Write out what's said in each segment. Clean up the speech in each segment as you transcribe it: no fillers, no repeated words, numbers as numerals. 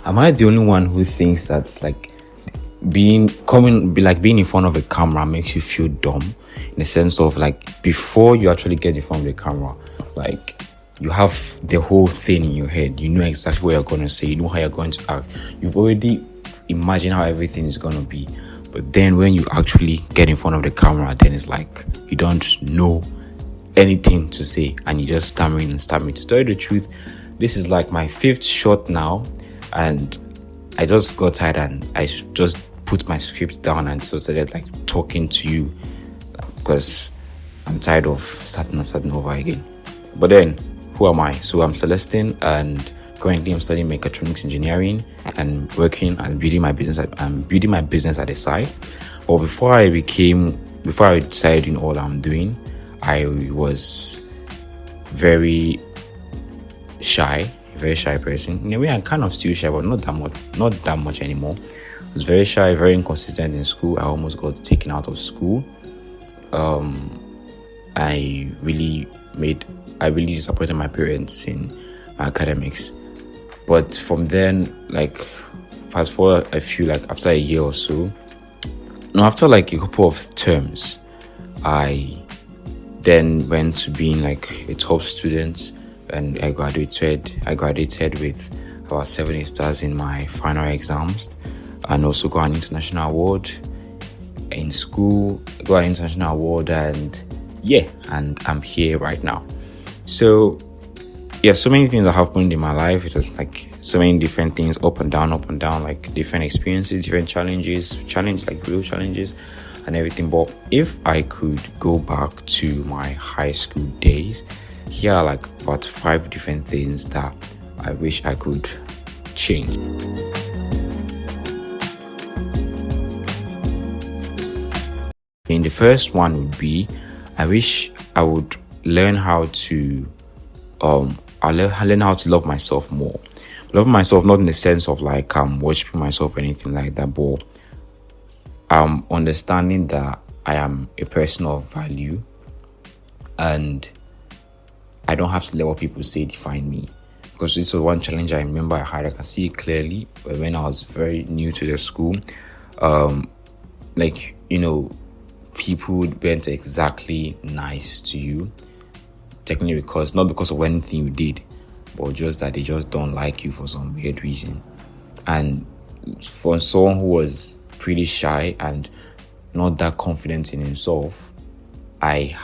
am I the only one who thinks that like being in front of a camera makes you feel dumb, in the sense of like before you actually get in front of the camera, like you have the whole thing in your head, you know exactly what you're going to say, you know how you're going to act, you've already imagined how everything is going to be. But then when you actually get in front of the camera, then it's like you don't know anything to say and you're just stammering. To tell you the truth, this is like my 5th shot now, and I just got tired and I just put my script down and so started like talking to you, because I'm tired of starting over again. But then, who am I? So I'm Celestine, and currently I'm studying mechatronics engineering and working and building my business. I'm building my business at the side. But before I decided in all I'm doing, I was very shy person. In a way, I'm kind of still shy, but not that much anymore. I was very shy, very inconsistent in school. I almost got taken out of school. I really disappointed my parents in my academics. But from then, like fast forward after a year or so, after like a couple of terms, I then went to being like a top student, and I graduated with about 70 stars in my final exams, and also got an international award in school, and I'm here right now. So yeah, so many things that happened in my life. It was like so many different things, up and down, like different experiences, different challenges, like real challenges and everything. But if I could go back to my high school days, here are like about 5 different things that I wish I could change. And the first one would be, I wish I would learn how to learn how to love myself more. Love myself not in the sense of like worshiping myself or anything like that, but understanding that I am a person of value, and I don't have to let what people say define me. Because this was one challenge I remember I had. I can see it clearly when I was very new to the school. People weren't exactly nice to you, technically, not because of anything you did, but just that they just don't like you for some weird reason. And for someone who was pretty shy and not that confident in himself, I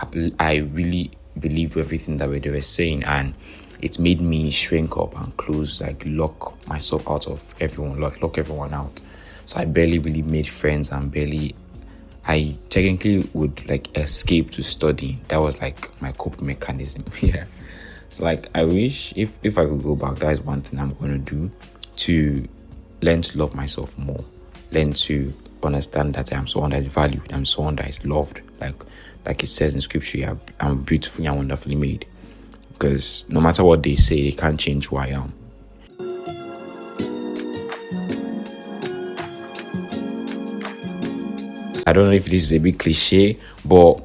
really believed everything that they were saying, and it made me shrink up and close, like lock myself out of everyone, lock everyone out. So I barely really made friends, and I technically would like escape to study. That was like my coping mechanism. Yeah. So like I wish if I could go back, that is one thing I'm going to do, to learn to love myself more, learn to understand that I'm someone that is valued, I'm someone that is loved, like it says in scripture, I'm beautifully and wonderfully made. Because no matter what they say, it can't change who I am. I don't know if this is a bit cliche, but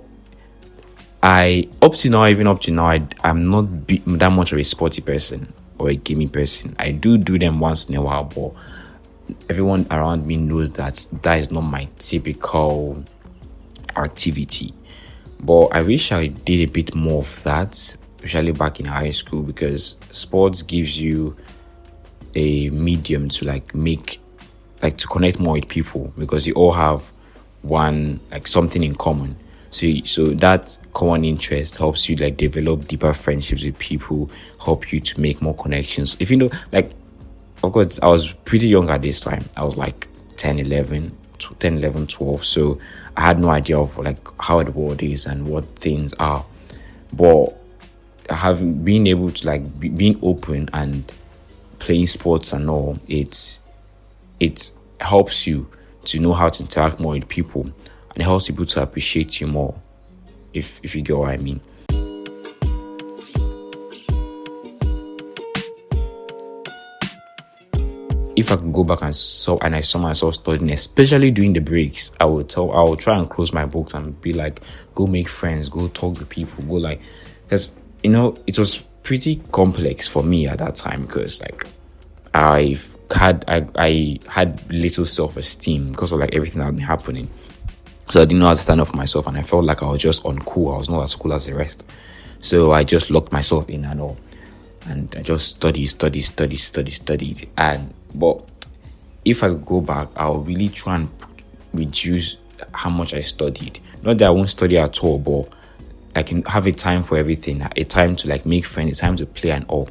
up to now, I'm not that much of a sporty person or a gaming person. I do them once in a while, but everyone around me knows that is not my typical activity. But I wish I did a bit more of that, especially back in high school, because sports gives you a medium to to connect more with people, because you all have something in common. So that common interest helps you develop deeper friendships with people, help you to make more connections. If you know, of course, I was pretty young at this time. I was 10, 11, 12. So I had no idea of how the world is and what things are. But having been able to being open and playing sports and all, it helps you to know how to interact more with people, and it helps people to appreciate you more, if you get what I mean. If I could go back and I saw myself studying, especially during the breaks, I would try and close my books and be go make friends, go talk to people, because it was pretty complex for me at that time, because I had little self-esteem because of like everything that had been happening. So I didn't know how to stand up for myself, and I felt like I was just uncool. I was not as cool as the rest. So I just locked myself in and all. And I just studied. And but if I could go back, I'll really try and reduce how much I studied. Not that I won't study at all, but I can have a time for everything, a time to like make friends, a time to play and all.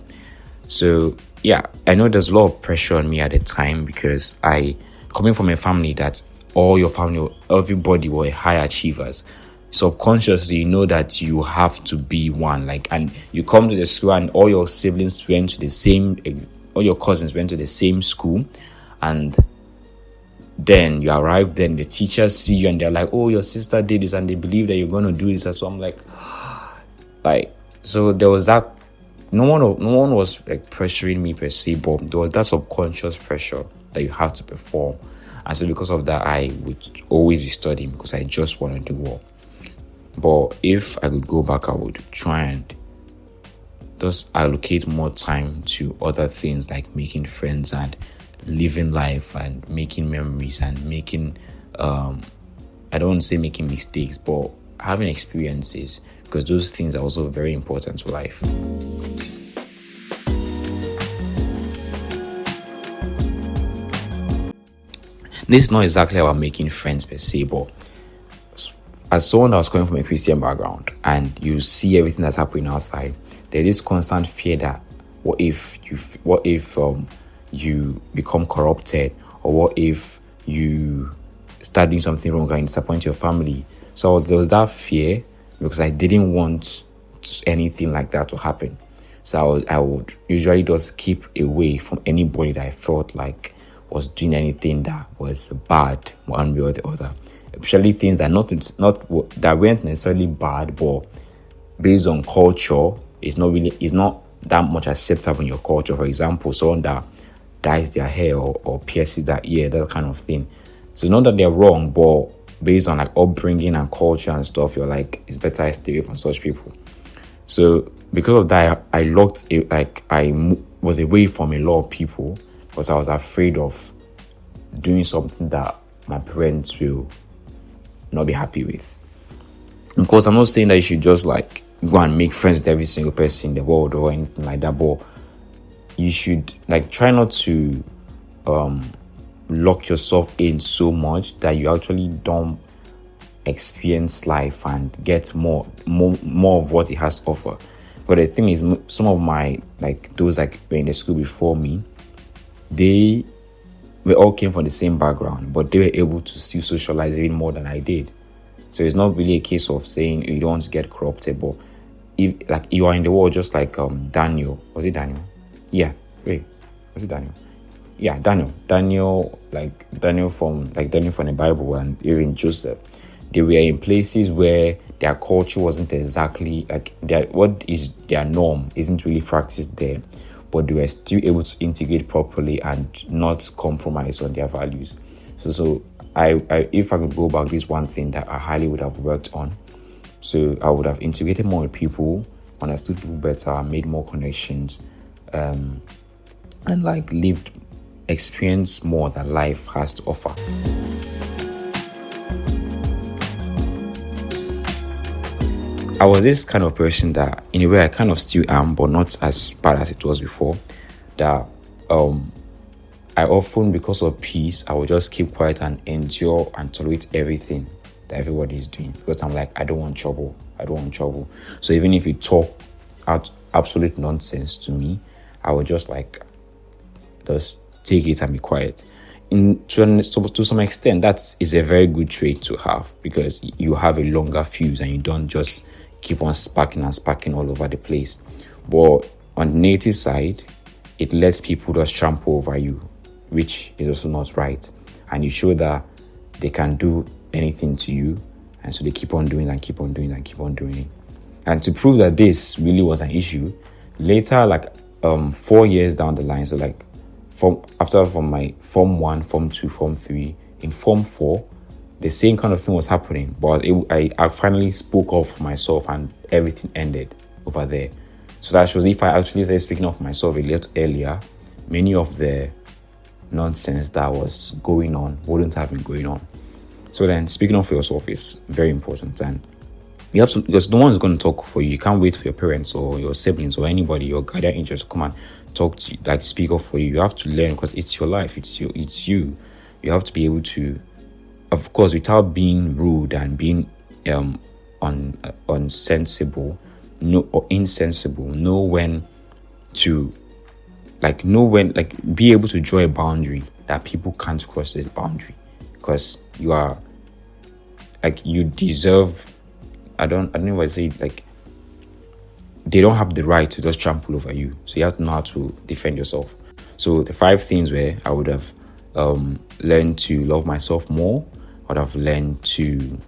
So yeah, I know there's a lot of pressure on me at the time because I coming from a family that all your family, everybody were high achievers. Subconsciously, you know that you have to be one. Like, and you come to the school, and all your siblings went to the same, all your cousins went to the same school, and then you arrive. Then the teachers see you, and they're like, "Oh, your sister did this," and they believe that you're gonna do this. And so I'm like, so there was that. No one was like pressuring me per se, but there was that subconscious pressure that you have to perform. And so because of that, I would always be studying because I just want to do well. But if I could go back, I would try and just allocate more time to other things like making friends and living life and making memories and making, I don't want to say making mistakes, but having experiences, because those things are also very important to life. This is not exactly about making friends per se, but as someone that was coming from a Christian background and you see everything that's happening outside, there's this constant fear that what if you become corrupted, or what if you start doing something wrong and disappoint your family. So there was that fear because I didn't want anything like that to happen. So I would usually just keep away from anybody that I felt like was doing anything that was bad one way or the other, especially things that that weren't necessarily bad, but based on culture, it's not that much acceptable in your culture. For example, someone that dyes their hair or pierces their ear, that kind of thing. So not that they're wrong, but based on like upbringing and culture and stuff, you're like, it's better I stay away from such people. So because of that, I was away from a lot of people because I was afraid of doing something that my parents will not be happy with. Of course, I'm not saying that you should just like go and make friends with every single person in the world or anything like that, but you should like try not to lock yourself in so much that you actually don't experience life and get more of what it has to offer. But the thing is, some of my those were in the school before me, we all came from the same background, but they were able to still socialize even more than I did. So it's not really a case of saying you don't want to get corrupted, but if like you are in the world, just like Daniel. Was it Daniel? Yeah. Wait. Was it Daniel? Yeah, Daniel. Daniel from the Bible, and even Joseph. They were in places where their culture wasn't exactly like what is their norm isn't really practiced there, but they were still able to integrate properly and not compromise on their values. So I if I could go back, this one thing that I highly would have worked on. So I would have integrated more with people, understood people better, made more connections, and experienced more that life has to offer. I was this kind of person that, in a way, I kind of still am, but not as bad as it was before. That I often, because of peace, I would just keep quiet and endure and tolerate everything that everybody is doing, because I'm like, I don't want trouble. So even if you talk out absolute nonsense to me, I would just just take it and be quiet. To some extent, that is a very good trait to have, because you have a longer fuse and you don't just keep on sparking all over the place. But on the negative side, it lets people just trample over you, which is also not right. And you show that they can do anything to you, and so they keep on doing it. And to prove that this really was an issue, later, 4 years down the line, so from my Form 1, Form 2, Form 3, in Form 4, the same kind of thing was happening, but I finally spoke up for myself and everything ended over there. So that shows if I actually started speaking up for myself a little earlier, many of the nonsense that was going on wouldn't have been going on. So then, speaking up for yourself is very important, and you have to, because no one's going to talk for you. You can't wait for your parents or your siblings or anybody, your guardian angel, to come and talk to you, like speak up for you. You have to learn, because it's your life, it's you. You have to be able to, of course, without being rude and being unsensible, or insensible. Know when to, be able to draw a boundary that people can't cross this boundary, because you are, you deserve. I don't know what I say. They don't have the right to just trample over you. So you have to know how to defend yourself. So the 5 things where I would have learned to love myself more. I would have learned to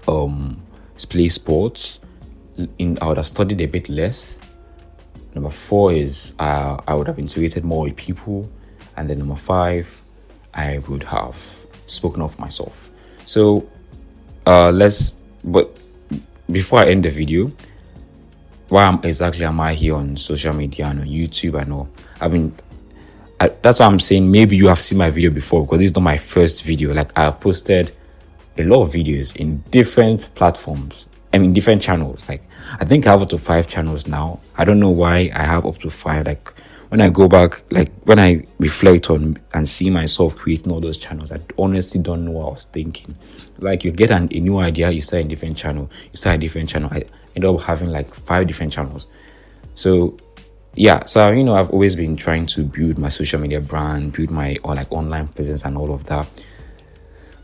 play sports. I would have studied a bit less. Number 4 is I would have integrated more with people. And then number 5, I would have spoken of myself. So but before I end the video, why exactly am I here on social media and on YouTube and all? I mean, that's why I'm saying maybe you have seen my video before, because this is not my first video. I've posted a lot of videos in different platforms. I mean, different channels. I think I have up to 5 channels now. I don't know why I have up to 5. When I go back, when I reflect on and see myself creating all those channels, I honestly don't know what I was thinking. You get a new idea, you start a different channel. I end up having 5 different channels. So yeah, so I've always been trying to build my social media brand, build my online presence and all of that.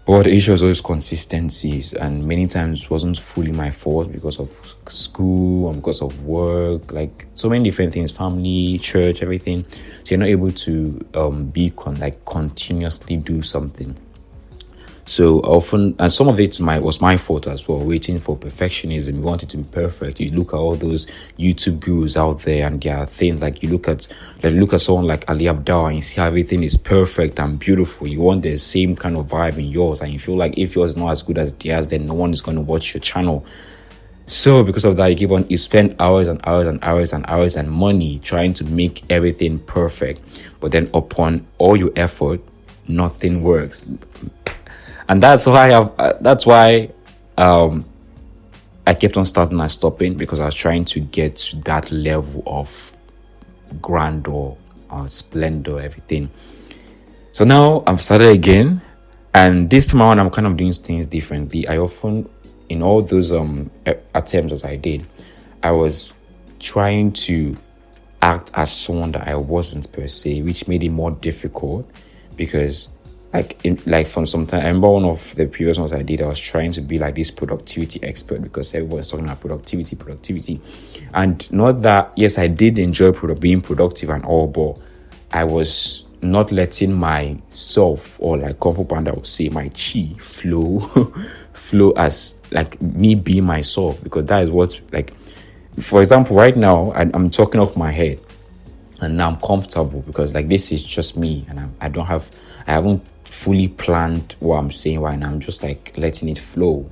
But the issue was always consistencies, and many times it wasn't fully my fault because of school and because of work, so many different things, family, church, everything. So you're not able to continuously do something. So often, and some of it was my fault as well, waiting for perfectionism. You want it to be perfect. You look at all those YouTube gurus out there, and there are things you look at someone like Ali Abdal, and you see how everything is perfect and beautiful. You want the same kind of vibe in yours, and you feel like if yours is not as good as theirs, then no one is going to watch your channel. So because of that, you spend hours and hours and hours and hours and money trying to make everything perfect. But then upon all your effort, nothing works. And that's why I kept on starting and stopping, because I was trying to get to that level of grandeur, splendor, everything. So now I've started again, and this time around I'm kind of doing things differently. I often, in all those attempts as I did, I was trying to act as someone that I wasn't per se, which made it more difficult, because from some time, I remember one of the previous ones I did, I was trying to be this productivity expert, because everyone's talking about productivity. And not that, yes, I did enjoy being productive and all, but I was not letting myself, or Kung Panda would say, my chi flow as me being myself, because that is what, for example, right now, I'm talking off my head, and now I'm comfortable, because this is just me, and I haven't fully planned what I'm saying right now. I'm just letting it flow,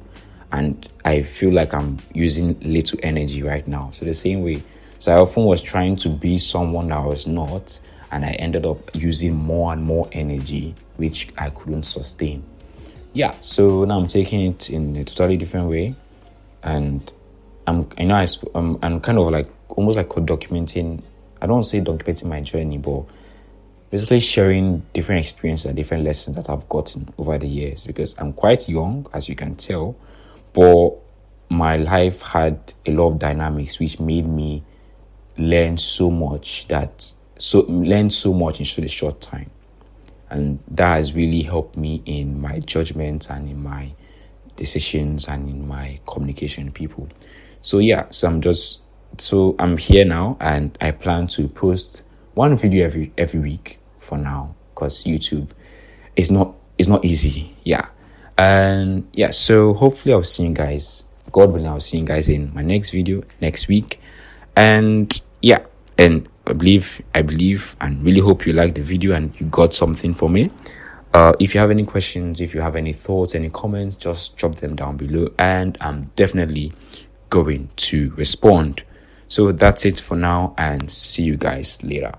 and I feel like I'm using little energy right now. So the same way, so I often was trying to be someone I was not, and I ended up using more and more energy, which I couldn't sustain. Yeah, so now I'm taking it in a totally different way, and I'm kind of almost documenting. I don't say documenting my journey, but basically sharing different experiences and different lessons that I've gotten over the years, because I'm quite young, as you can tell, but my life had a lot of dynamics which made me learn so much in such a short time. And that has really helped me in my judgment and in my decisions and in my communication with people. So yeah, so I'm here now, and I plan to post one video every week for now, because YouTube is not easy. Yeah. And yeah, so hopefully I'll see you guys, God willing, I'll see you guys in my next video next week. And yeah, and I believe and really hope you liked the video and you got something from it. If you have any questions, if you have any thoughts, any comments, just drop them down below, and I'm definitely going to respond. So that's it for now, and see you guys later.